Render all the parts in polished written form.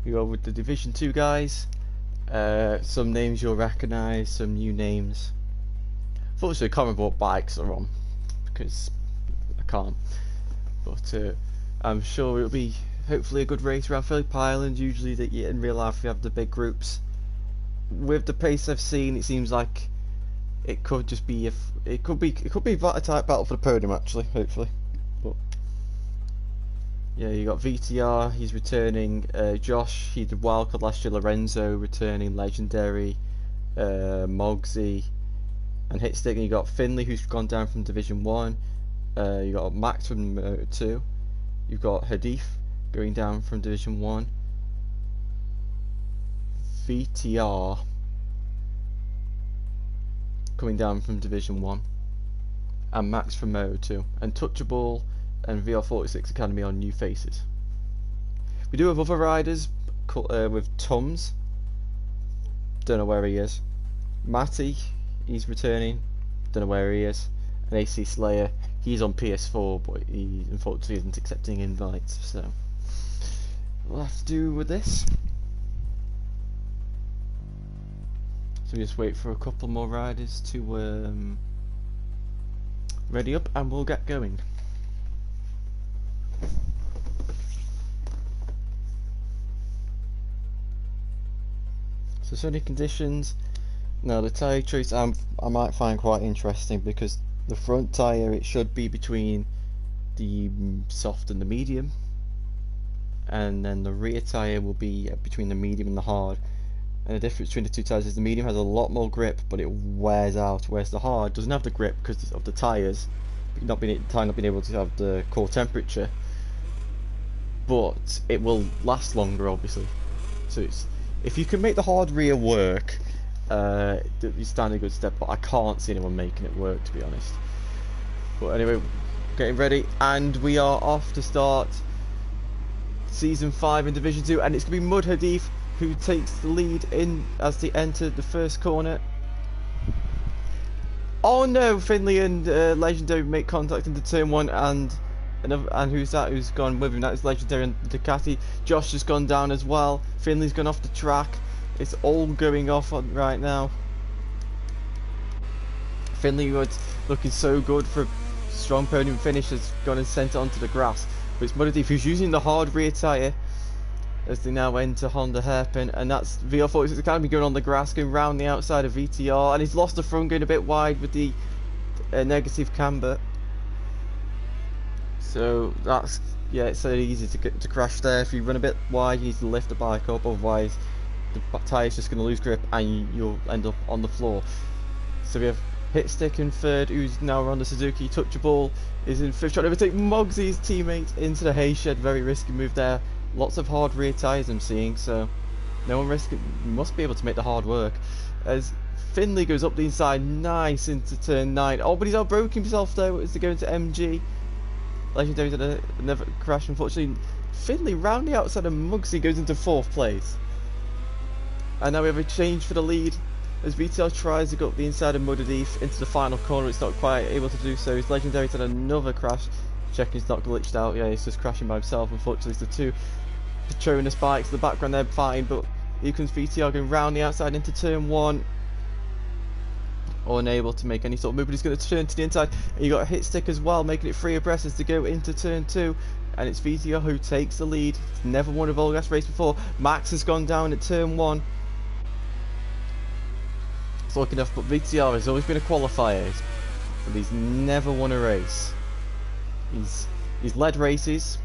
We go with the Division 2 guys. Some names you'll recognise, some new names. Unfortunately, I can't remember what bikes are on because I can't. But I'm sure it'll be hopefully a good race around Phillip Island. Usually, in real life, we have the big groups. With the pace I've seen, it seems like it could just be it could be a tight battle for the podium actually. Hopefully, but yeah, you got VTR. He's returning. Josh, he did wildcard last year. Lorenzo returning. Legendary. Mogsy. And Hitstick, and you got Finley, who's gone down from Division 1. You got Max from Moto 2. You've got Hadif going down from Division 1. VTR coming down from Division 1. And Max from Moto 2. And Touchable and VR46 Academy are new faces. We do have other riders with Tums. Don't know where he is. Matty. He's returning, don't know where he is. And AC Slayer, he's on PS4, but he unfortunately isn't accepting invites, so we'll have to do with this. So we just wait for a couple more riders to ready up, and we'll get going. So sunny conditions. Now the tyre choice I might find quite interesting, because the front tyre, it should be between the soft and the medium, and then the rear tyre will be between the medium and the hard. And the difference between the two tyres is the medium has a lot more grip, but it wears out, whereas the hard doesn't have the grip because of the tyres not being able to have the core temperature, but it will last longer obviously. So if you can make the hard rear work, you stand a good step, but I can't see anyone making it work, to be honest. But anyway, getting ready, and we are off to start Season 5 in Division 2, and it's going to be Mud Hadif who takes the lead in as they enter the first corner. Oh no, Finley and Legendary make contact into turn 1, and who's that who's gone with him? That is Legendary and Ducati. Josh has gone down as well. Finley's gone off the track. It's all going off on right now. Finley was looking so good for a strong podium finish, has gone and sent it onto the grass. But it's Mudadif who's using the hard rear tyre as they now enter Honda Hairpin, and that's VR46 Academy going on the grass, going round the outside of VTR, and he's lost the front, going a bit wide with the negative camber. So that's, yeah, it's so easy to crash there. If you run a bit wide, you need to lift the bike up, otherwise the tyre's just going to lose grip and you'll end up on the floor. So we have Hitstick in third, who's now on the Suzuki. Touchable is in fifth, trying to overtake Mogsy's teammate into the hay shed. Very risky move there. Lots of hard rear tyres I'm seeing, so no one risking. Must be able to make the hard work. As Finley goes up the inside, nice into turn 9. Oh, but he's outbroke himself though as they go into MG. Legendary did another crash, unfortunately. Finley round the outside of Mugsy goes into 4th place. And now we have a change for the lead as VTL tries to go up the inside of Mudadif into the final corner. It's not quite able to do so. His Legendary had another crash. Checking he's not glitched out. Yeah, he's just crashing by himself. Unfortunately, it's the two Patronus bikes in the background. They're fine, but here comes VTL going round the outside into turn 1. Unable to make any sort of move, but he's going to turn to the inside. And you got a Hitstick as well, making it 3 abreast as to go into turn 2. And it's VTL who takes the lead. He's never won a VollGass race before. Max has gone down at turn 1. It's looking enough, but VTR has always been a qualifier, but he's never won a race. He's led races,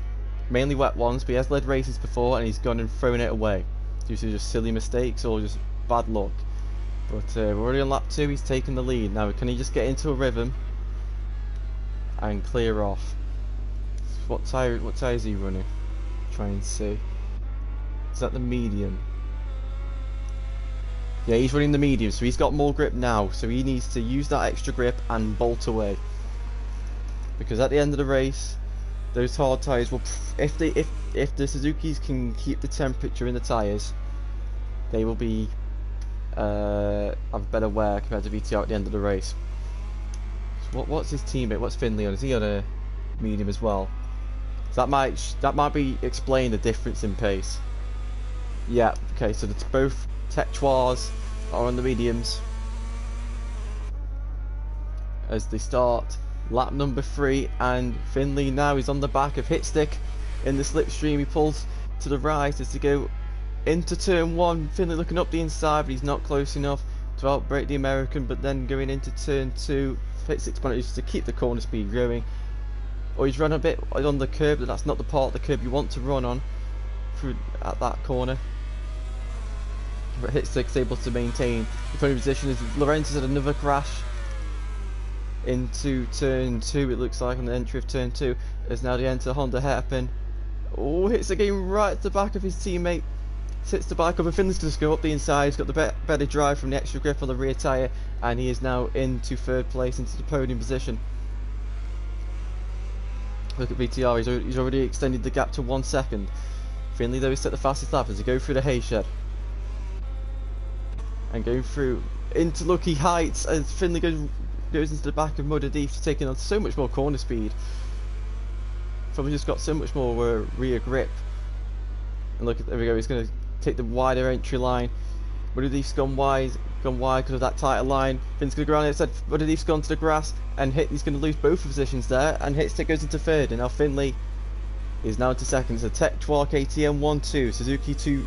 mainly wet ones, but he has led races before and he's gone and thrown it away due to just silly mistakes or just bad luck. But we're already on lap 2, he's taken the lead. Now can he just get into a rhythm and clear off? What tyre is he running? Try and see. Is that the medium? Yeah, he's running the medium, so he's got more grip now, so he needs to use that extra grip and bolt away. Because at the end of the race, those hard tyres will, if the Suzukis can keep the temperature in the tyres, they will be have better wear compared to VTR at the end of the race. So what's his teammate? What's Finley on? Is he on a medium as well? So that might be explain the difference in pace. Yeah, okay, so it's both Tetrois are on the mediums as they start lap number 3, and Finley now is on the back of Hitstick in the slipstream. He pulls to the right as they go into turn 1. Finley looking up the inside, but he's not close enough to outbrake the American. But then going into turn 2, Hitstick's manages to keep the corner speed going. Or he's run a bit on the curb, but that's not the part of the curb you want to run on through at that corner. But Hitstick's able to maintain the podium position as Lorenzo's had another crash into turn 2, it looks like, on the entry of turn 2, as now they enter Honda hairpin. Oh, hits again right at the back of his teammate, sits the bike up, and Finley's just go up the inside. He's got the better drive from the extra grip on the rear tyre, and he is now into 3rd place, into the podium position. Look at VTR, he's already extended the gap to 1 second. Finley though is set the fastest lap as he go through the hay shed. And going through into Lucky Heights as Finley goes into the back of MotoGP, taking on so much more corner speed. Probably just got so much more rear grip. And look, there we go, he's going to take the wider entry line. MotoGP's gone wide because of that tighter line. Finn's going to go around it, said MotoGP's gone to the grass, and he's going to lose both positions there, and Hitstick goes into 3rd, and now Finley is now into 2nd. So Tetrois KTM 1-2, Suzuki 2,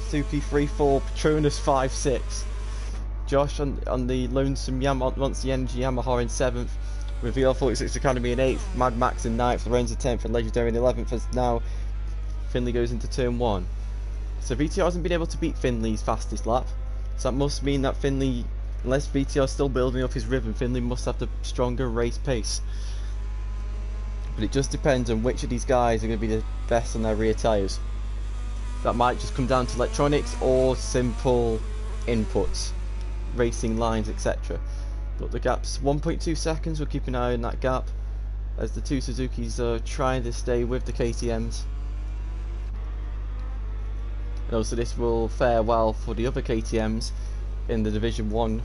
Suzuki 3-4, Petronas 5-6. Josh on the lonesome Monster Energy Yamaha in 7th, with VL46 Academy in 8th, Mad Max in 9th, Lorenzo 10th, and Legendary in 11th, as now Finley goes into turn 1. So VTR hasn't been able to beat Finley's fastest lap, so that must mean that Finley, unless VTR is still building up his rhythm, Finley must have the stronger race pace. But it just depends on which of these guys are going to be the best on their rear tyres. That might just come down to electronics or simple inputs, racing lines, etc. But the gap's 1.2 seconds, we'll keep an eye on that gap as the 2 Suzukis are trying to stay with the KTMs. And also this will fare well for the other KTMs in the Division 1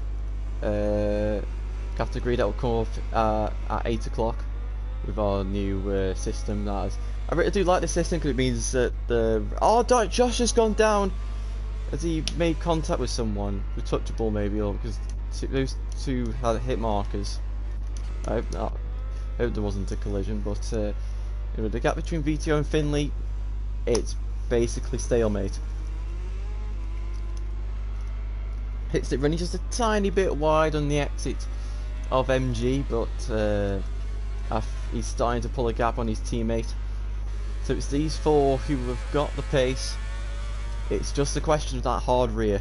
category that will come up at 8 o'clock with our new system. I really do like this system because it means that Josh has gone down as he made contact with someone, with touchable maybe, or because those 2 had hit markers. I hope there wasn't a collision, but the gap between VTO and Finley, it's basically stalemate. Hitstick running just a tiny bit wide on the exit of MG, but he's starting to pull a gap on his teammate. So it's these 4 who have got the pace. It's just a question of that hard rear.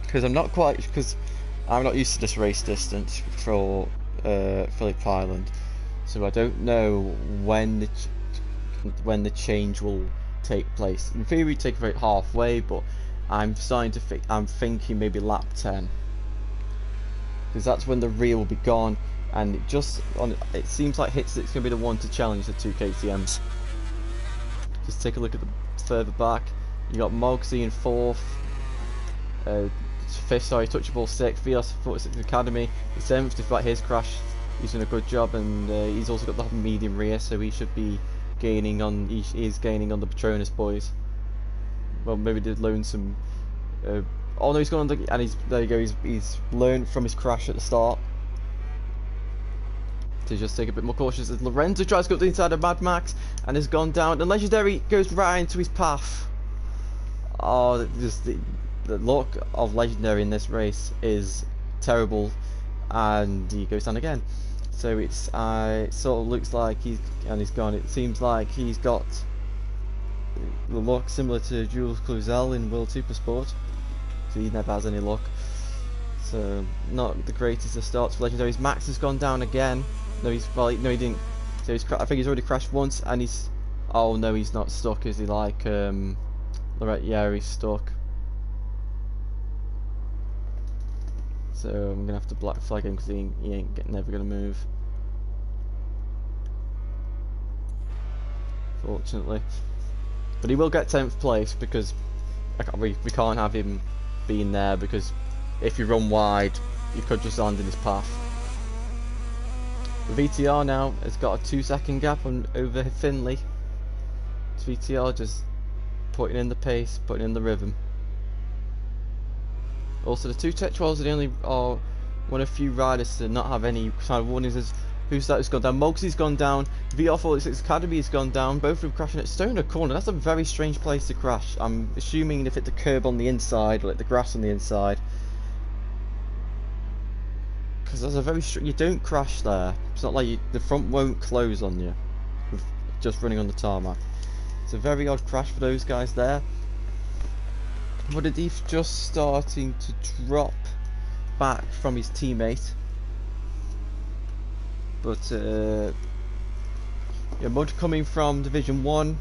Because I'm not used to this race distance for Phillip Island, so I don't know when the change will take place. In theory, it'd take about halfway, but I'm thinking maybe lap 10, because that's when the rear will be gone, and it seems like Hitstick's going to be the one to challenge the 2 KTMs. Just take a look at the further back. You got Mogsy in 4th, 5th, sorry, Touchable 6th, VL46 Academy in 7th. Despite his crash, he's done a good job, and he's also got the medium rear, so he should be gaining on. He is gaining on the Petronas boys. Well, maybe did lonesome. Oh no, he's gone on the, and there you go. He's learned from his crash at the start to just take a bit more cautious. As Lorenzo tries to go to the inside of Mad Max and has gone down, and Legendary goes right into his path. Oh, just the luck of Legendary in this race is terrible, and he goes down again. So it sort of looks like he's gone. It seems like he's got the luck similar to Jules Cluzel in World Supersport, so he never has any luck. So not the greatest of starts for Legendaries. Max has gone down again. No, he didn't. So I think he's already crashed once, and he's. Oh no, he's not stuck. Is he like Lorette? Yeah, he's stuck. So I'm gonna have to black flag him because he ain't never gonna move. Fortunately, but he will get 10th place because we can't have him being there, because if you run wide, you could just land in his path. VTR now has got a 2-second gap over Finley. VTR just putting in the pace, putting in the rhythm. Also, the two Tech 12s are the only one of few riders to not have any kind of warnings. Who's that who's gone down? Mogsy's gone down. VR46 Academy has gone down. Both of them crashing at Stoner Corner. That's a very strange place to crash. I'm assuming if it's the curb on the inside, or like the grass on the inside. Because there's a very you don't crash there. It's not like the front won't close on you with just running on the tarmac. It's a very odd crash for those guys there. MotoGP just starting to drop back from his teammate. But yeah, Mud coming from Division 1.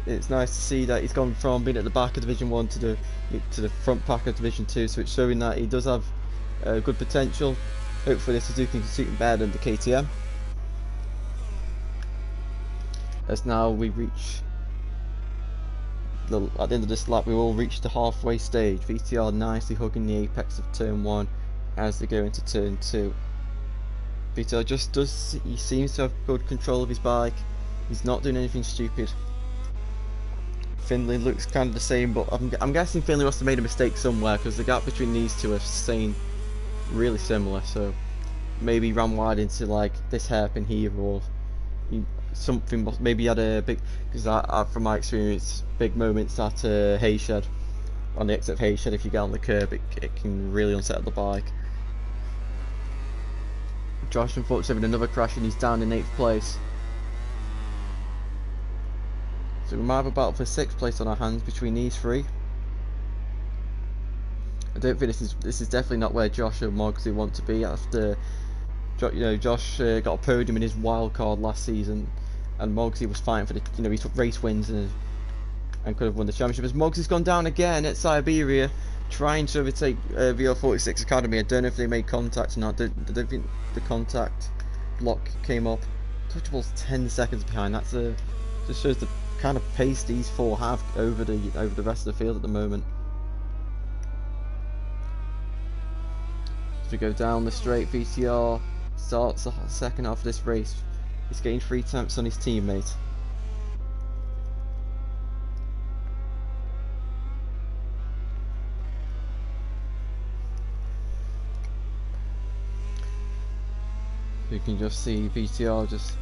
It's nice to see that he's gone from being at the back of Division 1 to the front pack of Division 2, so it's showing that he does have good potential. Hopefully this Suzuki can suit him better than the KTM. As now we reach at the end of this lap, we will reach the halfway stage. VTR nicely hugging the apex of turn 1 as they go into turn 2. VTR he seems to have good control of his bike. He's not doing anything stupid. Finley looks kind of the same, but I'm guessing Finley must have made a mistake somewhere, because the gap between these two are staying really similar. So maybe ran wide into like this hairpin here, or something. Maybe he had a big, because from my experience, big moments at Hayshed, on the exit of Hayshed. If you get on the curb, it can really unsettle the bike. Josh unfortunately having another crash, and he's down in 8th place. So we might have a battle for 6th place on our hands between these three. I don't think this is definitely not where Josh and Mogsy want to be after. Josh got a podium in his wild card last season, and Mogsy was fighting for the. He took race wins and could have won the championship. As Mogsy's gone down again at Siberia, trying to overtake VR46 Academy. I don't know if they made contact or not. I don't think the contact block came up. Touchable's 10 seconds behind. That's just shows the kind of pace these four have over the rest of the field at the moment. As we go down the straight, VTR starts the second half of this race. He's getting 3 attempts on his teammate. You can just see VTR just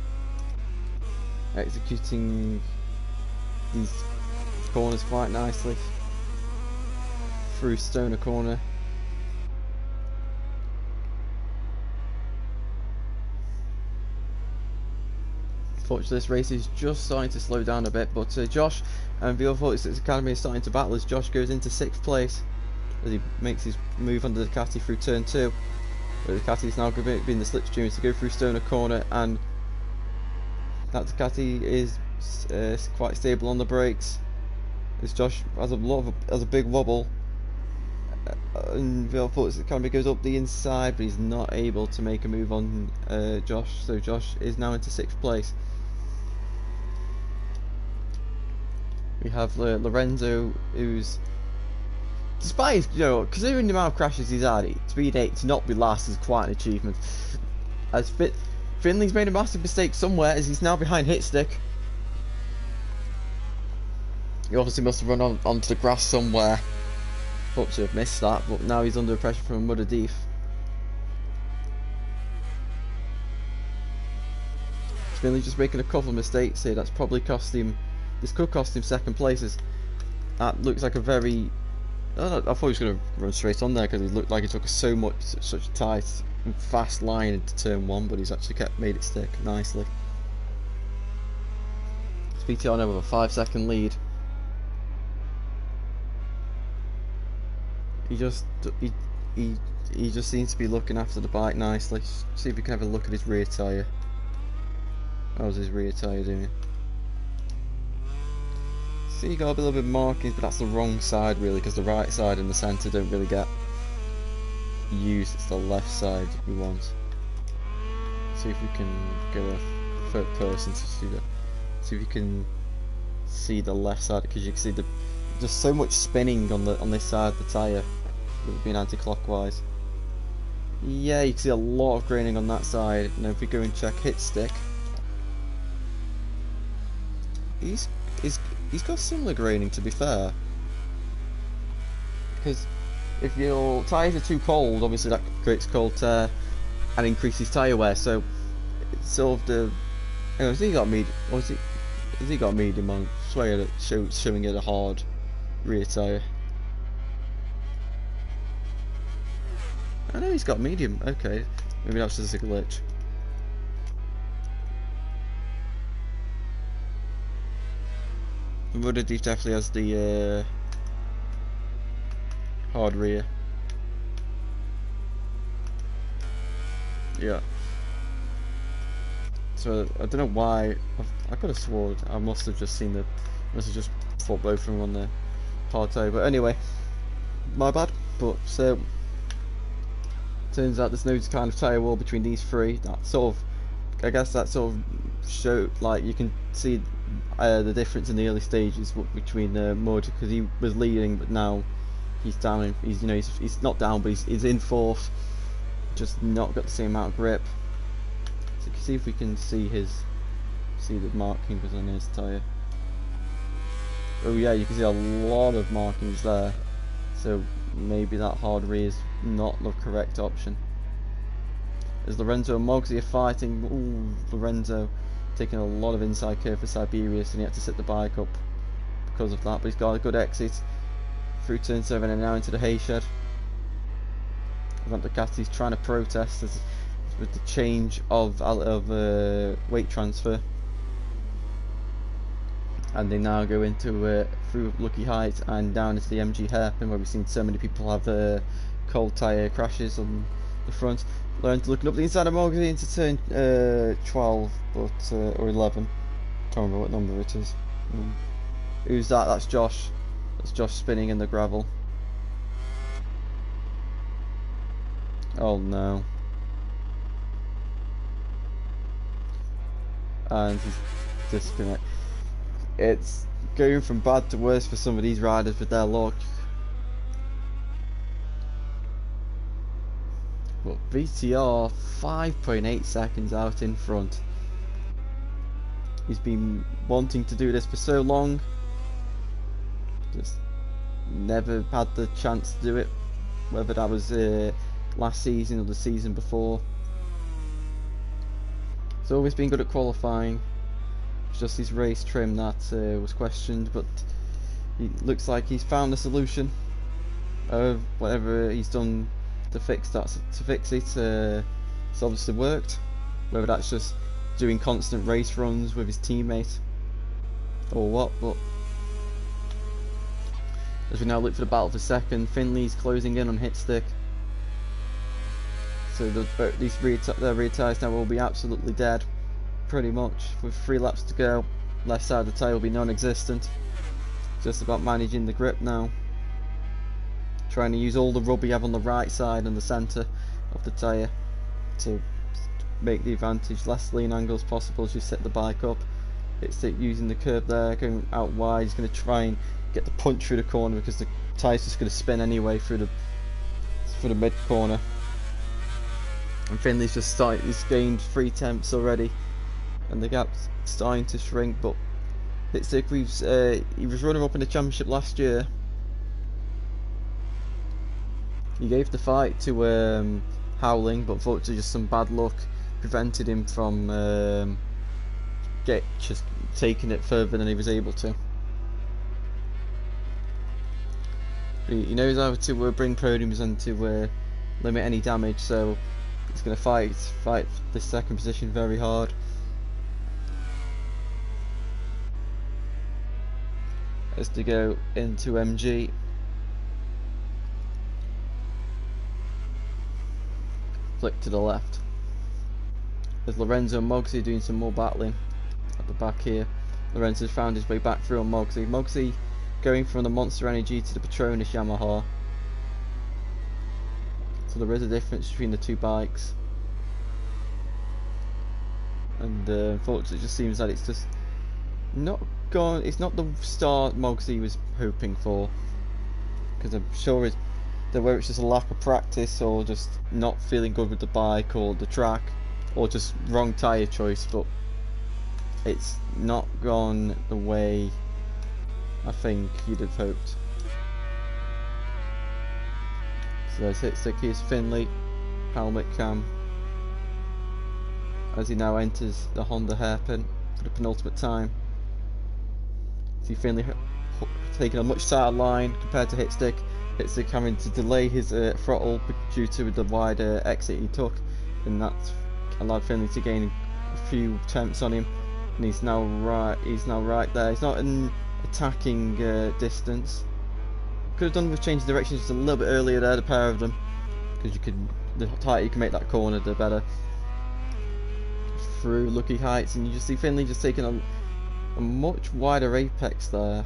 executing these corners quite nicely through Stoner Corner. Unfortunately, this race is just starting to slow down a bit, but Josh and VR46 Academy are starting to battle as Josh goes into 6th place as he makes his move under the Ducati through turn 2. The Ducati is now going to be in the slipstream to go through Stoner Corner, and that Ducati is quite stable on the brakes. As Josh has a big wobble, and VR46 Academy goes up the inside, but he's not able to make a move on Josh. So Josh is now into 6th place. We have Lorenzo, who's, despite his, considering the amount of crashes he's had, to be 8 to not be last is quite an achievement. As Finley's made a massive mistake somewhere, as he's now behind Hitstick. He obviously must have run onto the grass somewhere. Thought to have missed that, but now he's under pressure from MotoGP. Finley just making a couple of mistakes here. That's probably cost him. This could cost him 2nd places. That looks like a very. I thought he was going to run straight on there because he looked like he took such a tight and fast line into turn 1, but he's actually made it stick nicely. VTR now with a 5-second lead. He just seems to be looking after the bike nicely. See if we can have a look at his rear tyre. How's his rear tyre doing? See, you got a little bit of markings, but that's the wrong side really, because the right side and the centre don't really get used. It's the left side we want. See if we can get a third person to see that. See if you can see the left side, because you can see just so much spinning on this side of the tyre with it being anti-clockwise. Yeah, you can see a lot of graining on that side. Now if we go and check Hitstick, he's he's got similar graining, to be fair. Because if your tyres are too cold, obviously that creates cold tear and increases tyre wear. So it's sort of the. Has he got medium? Or has he got medium on? I swear that showing it a hard rear tyre. I know he's got medium. Okay, maybe that's just a glitch. MotoGP definitely has the hard rear. Yeah. So I don't know why. I could have sworn I must have just seen must have just thought both of them on the hard tyre. But anyway, my bad. But so turns out there's no kind of tyre wall between these three. That sort of, I guess that sort of showed, like, you can see the difference in the early stages between Mud, because he was leading, but now he's down. He's he's not down, but he's in fourth. Just not got the same amount of grip. So see if we can see the markings on his tyre. Oh yeah, you can see a lot of markings there. So maybe that hard rear is not the correct option. As Lorenzo and Mogsy are fighting, ooh, Lorenzo taking a lot of inside curve for Siberius, and he had to set the bike up because of that. But he's got a good exit through turn 7 and now into the hay shed. Ducati's trying to protest with the change of weight transfer, and they now go into through Lucky Heights and down into the MG hairpin, where we've seen so many people have cold tyre crashes on the front. Lorenzo looking up the inside of Mogsy into turn 12, but or 11. Can't remember what number it is. Who's that? That's Josh. That's Josh spinning in the gravel. Oh no. And he's disconnected. It's going from bad to worse for some of these riders with their luck. But VTR 5.8 seconds out in front. He's been wanting to do this for so long, just never had the chance to do it, whether that was last season or the season before. He's always been good at qualifying. It's just his race trim that was questioned, but he looks like he's found a solution. Whatever he's done to fix it, it's obviously worked. Whether that's just doing constant race runs with his teammate or what, but as we now look for the battle for second, Finley's closing in on hit stick. So these rear tyres now will be absolutely dead, pretty much. With 3 laps to go, left side of the tyre will be non-existent. Just about managing the grip now. Trying to use all the rub you have on the right side and the centre of the tyre to make the advantage, less lean angles possible as you set the bike up. It's using the curb there, going out wide. He's going to try and get the punch through the corner because the tyre's just going to spin anyway through the mid corner. And Finley's just he's gained 3 tenths already, and the gap's starting to shrink. But Hitstick, he was running up in the championship last year. He gave the fight to Howling, but unfortunately just some bad luck prevented him from just taking it further than he was able to. He knows how to bring podiums and to limit any damage, so he's going to fight this second position very hard. As to go into MG. Flick to the left. There's Lorenzo and Mogsy doing some more battling at the back here. Lorenzo's found his way back through on Mogsy. Mogsy going from the Monster Energy to the Petronas Yamaha. So there is a difference between the two bikes. And unfortunately it just seems that it's just not gone. It's not the start Mogsy was hoping for. Because I'm sure whether it's just a lack of practice or just not feeling good with the bike or the track or just wrong tyre choice, but it's not gone the way I think you'd have hoped. So there's Hitstick, here's Finley, helmet cam, as he now enters the Honda hairpin for the penultimate time. See Finley taking a much tighter line compared to Hitstick. Hitstick having to delay his throttle due to the wider exit he took, and that's allowed Finley to gain a few attempts on him. And he's now right there. He's not in attacking distance. Could have done with changing directions just a little bit earlier there, the pair of them, because the tighter you can make that corner, the better. Through Lucky Heights, and you just see Finley just taking a much wider apex there,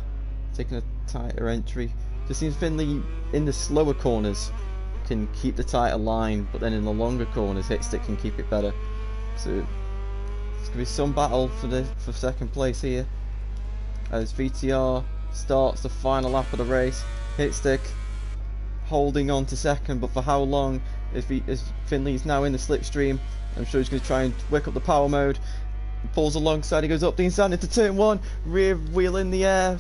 taking a tighter entry. Just seems Finley in the slower corners can keep the tighter line, but then in the longer corners Hitstick can keep it better. So it's gonna be some battle for second place here as VTR starts the final lap of the race. Hitstick holding on to second, but for how long? As Finley's now in the slipstream, I'm sure he's going to try and whip up the power mode. He pulls alongside, he goes up the inside into turn 1, rear wheel in the air,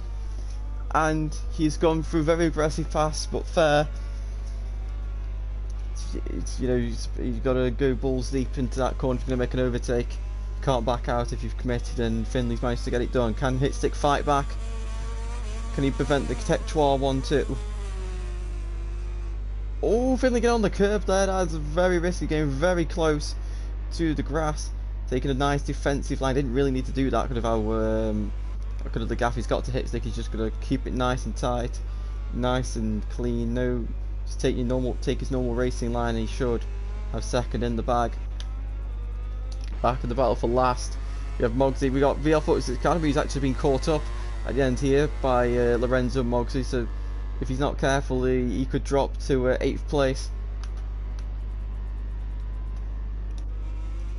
and he's gone through very aggressive pass, but fair. You know, you've got to go balls deep into that corner if you're going to make an overtake. You can't back out if you've committed, and Finley's managed to get it done. Can Hitstick fight back? Can he prevent the Tech 1-2? Oh, Finley get on the curb there. That's very risky, getting very close to the grass, taking a nice defensive line. Didn't really need to do that. Could have the gaff he's got to Hitstick. He's just gonna keep it nice and tight, nice and clean. No, just take his normal racing line, and he should have second in the bag. Back in the battle for last, we have Mogsy. We got VL46 Academy. He's actually been caught up at the end here by Lorenzo Mogsy. So if he's not careful, he could drop to 8th place.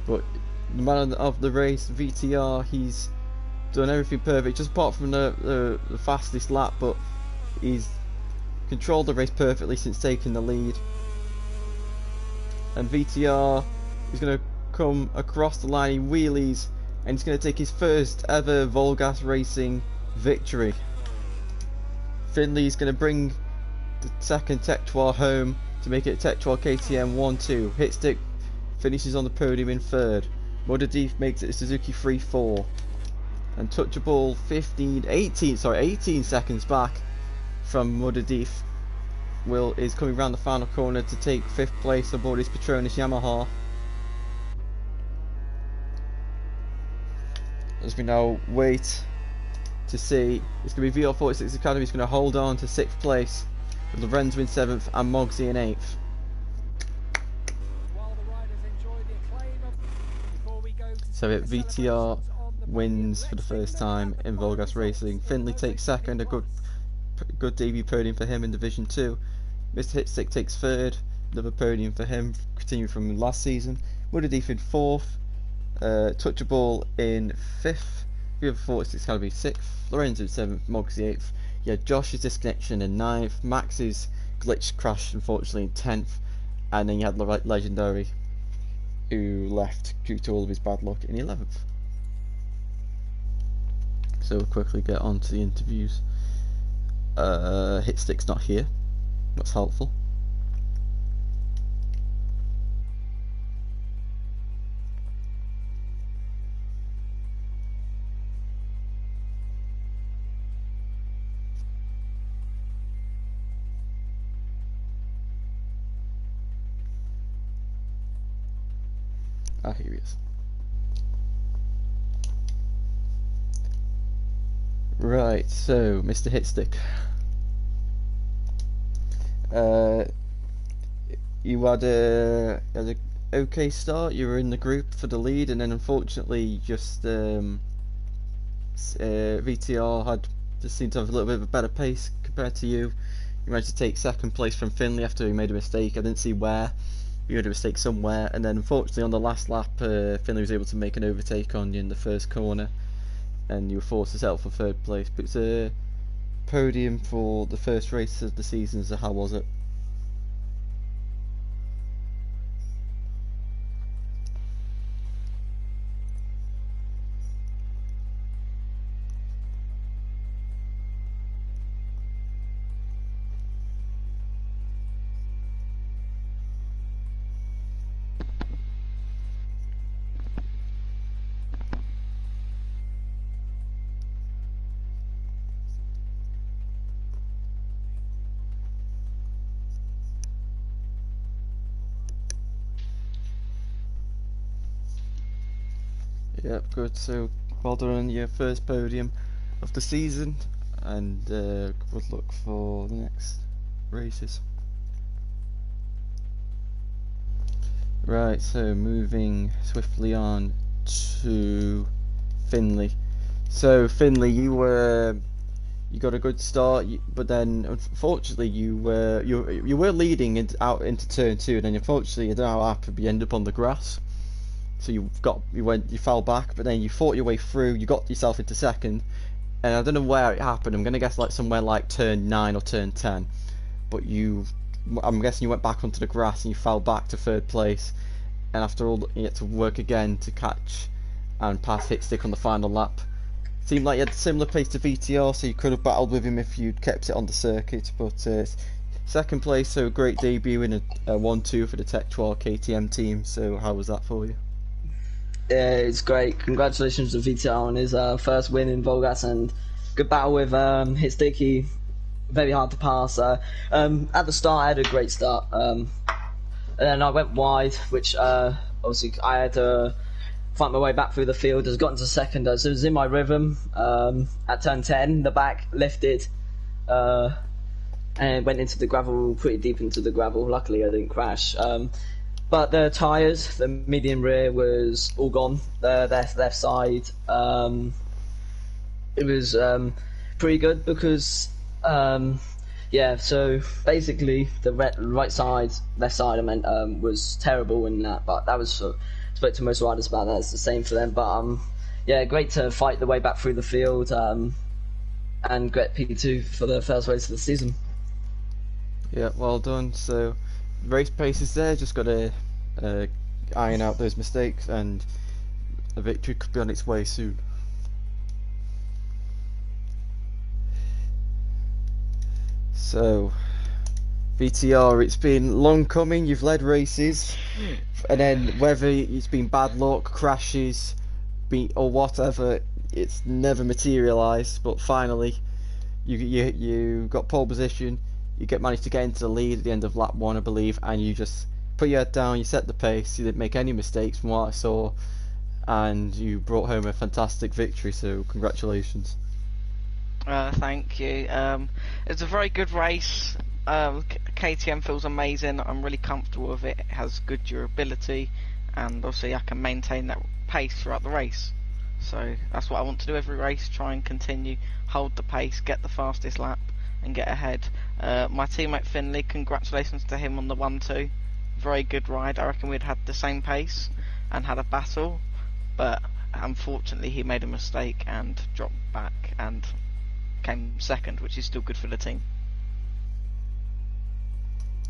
But the man of the race, VTR, he's done everything perfect, just apart from the fastest lap, but he's controlled the race perfectly since taking the lead. And VTR is going to come across the line, he wheelies, and he's going to take his first ever VollGazzRacing victory. Finley's going to bring the second Tech 12 home to make it Tech 12 KTM 1-2. Hitstick finishes on the podium in 3rd. MotoGP makes it a Suzuki 3-4. And Touchable 18 seconds back from MotoGP is coming round the final corner to take 5th place aboard his Petronas Yamaha. As we now wait to see, it's going to be VL46 Academy. He's going to hold on to 6th place, with Lorenzo in 7th and Mogsy in 8th. So VTR wins for the first time in VollGazzRacing. Finley takes second, a good debut podium for him in Division 2. Mr. Hitstick takes 3rd, another podium for him, continuing from last season. MotoGP in 4th, Touchable in 5th, VL46 Academy 6th, Lorenzo 7th, Mogsy 8th. Yeah, Josh's disconnection in 9th, Max's glitch crashed unfortunately in 10th, and then you had Legendary, who left due to all of his bad luck, in 11th. So we'll quickly get on to the interviews. Hitstick's not here, that's helpful. Ah, here he is. Right, so Mr. Hitstick, you had a okay start. You were in the group for the lead, and then unfortunately, just VTR just seemed to have a little bit of a better pace compared to you. You managed to take 2nd place from Finley after he made a mistake. I didn't see where. You made a mistake somewhere, and then unfortunately on the last lap, Finley was able to make an overtake on you in the first corner, and you were forced to settle for 3rd place. But it's a podium for the first race of the season, so how was it? Yep, good. So well done on your first podium of the season, and good luck for the next races. Right, so moving swiftly on to Finley. So Finley, you got a good start, but then unfortunately you were leading out into turn 2, and then unfortunately I don't know how it happened, but you ended up on the grass. So you fell back, but then you fought your way through. You got yourself into second, and I don't know where it happened. I'm gonna guess like somewhere like turn 9 or turn 10, but I'm guessing you went back onto the grass and you fell back to third place. And after all, you had to work again to catch and pass Hit Stick on the final lap. Seemed like you had a similar pace to VTR, so you could have battled with him if you'd kept it on the circuit. But second place, so great debut in a 1-2 for the Tech 12 KTM team. So how was that for you? Yeah, it's great. Congratulations to VTR on his first win in VollGazzRacing, and good battle with Hit Sticky. Very hard to pass. At the start, I had a great start, and then I went wide, which obviously I had to find my way back through the field. I got into second, so it was in my rhythm. At turn 10, the back lifted, and went into the gravel, pretty deep into the gravel. Luckily, I didn't crash. But the tyres, the medium rear was all gone. The left side, it was pretty good because, yeah. So basically, the right side, left side, I meant, was terrible in that. But that was spoke to most riders about that. It's the same for them. But yeah, great to fight the way back through the field, and get P2 for the first race of the season. Yeah, well done. So race pace is there, just got to iron out those mistakes, and a victory could be on its way soon. So VTR, it's been long coming. You've led races, and then whether it's been bad luck, crashes, or whatever, it's never materialised. But finally, you got pole position. You managed to get into the lead at the end of lap 1, I believe, and you just put your head down, you set the pace, you didn't make any mistakes from what I saw, and you brought home a fantastic victory, so congratulations. Thank you. It's a very good race. KTM feels amazing. I'm really comfortable with it. It has good durability, and obviously I can maintain that pace throughout the race. So that's what I want to do every race, try and continue, hold the pace, get the fastest lap, and get ahead. My teammate Finley, congratulations to him on the 1-2. Very good ride. I reckon we'd had the same pace and had a battle, but unfortunately he made a mistake and dropped back and came second, which is still good for the team.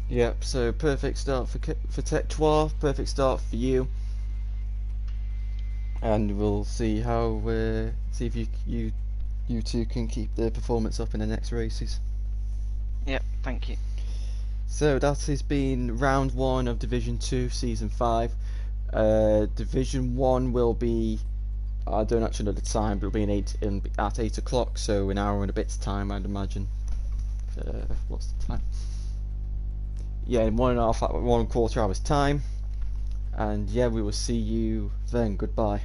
Yep, so perfect start for Tech 12, perfect start for you, and we'll see how see if you two can keep the performance up in the next races. Yep, thank you. So that has been round 1 of Division 2 Season 5. Division 1 will be, I don't actually know the time, but it'll be at 8 o'clock, so an hour and a bit's time, I'd imagine. What's the time? Yeah, in 1.25 hours time. And yeah, we will see you then. Goodbye.